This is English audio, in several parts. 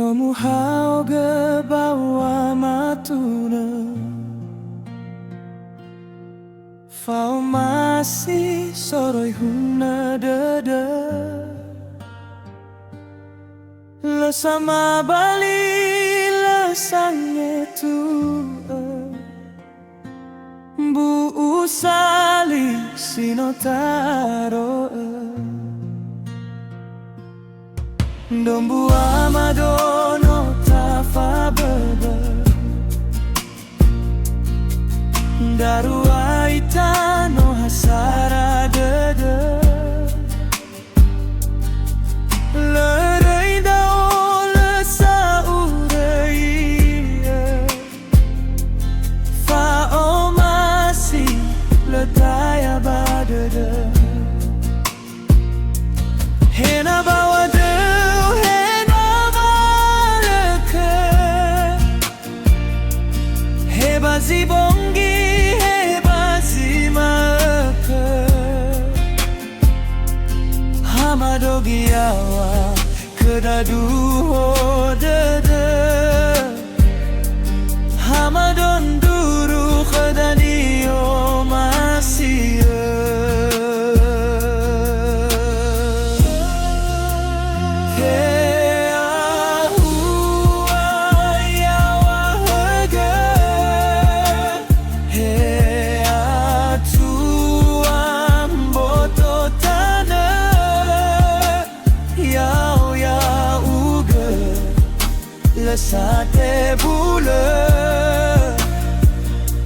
Nomuhauga bawa matuna Fau masih soroi huna dada Lesama bali lesangnya tu Bu usali sinotaro Dombu amadono tafa baba Daru aita no hasara dada Lerai dao lesa uraiya Fa o masih letaya badada Hena bawa Hebazi bongi, hebazi maka Hamadogi awa kedadu hodada Hamadon duru kedani o masih Sate bule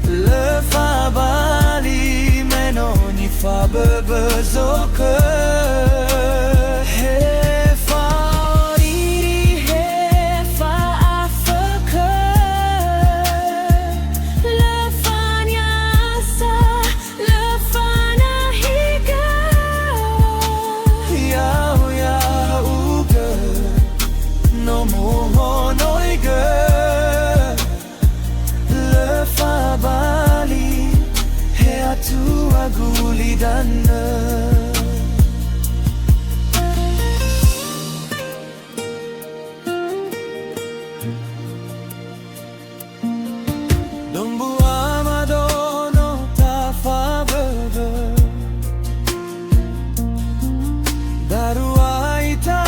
Le fa bali menoni fa bebezoke He fa riri he fa afeke Le fa nyasa le fa nahiga Yau yau uge no moho no Le fa bali he atu aguli dana Dombu amadono tafa baba Daru aita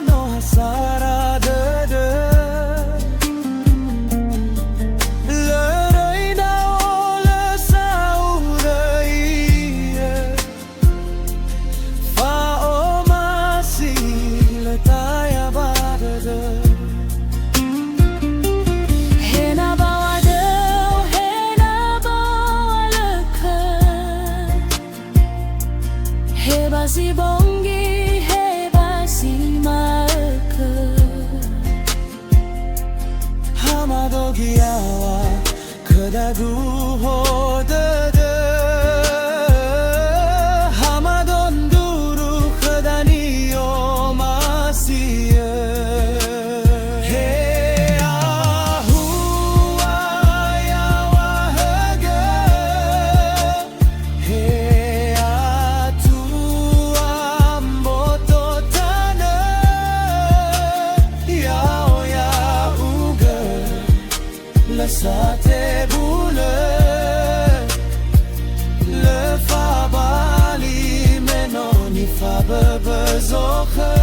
no hasara dada Hebazi bongi, hebazi maka Hamadogi awa kedadu hodada Hamadon duru kedani o masih Sate bule Le fa bali menoni fa bebezoke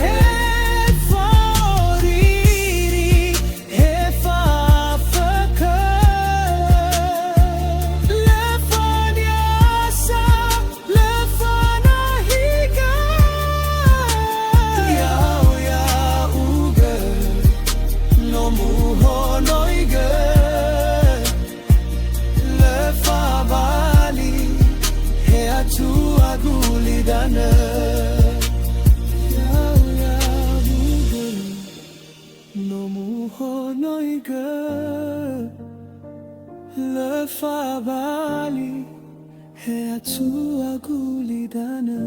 He fa riri he fa afeke Le fa nyasa le fa nahiga Yau yau uge no muho no tu aguli dana Yau yau uge no muho noiga Le fa bali he atu aguli dana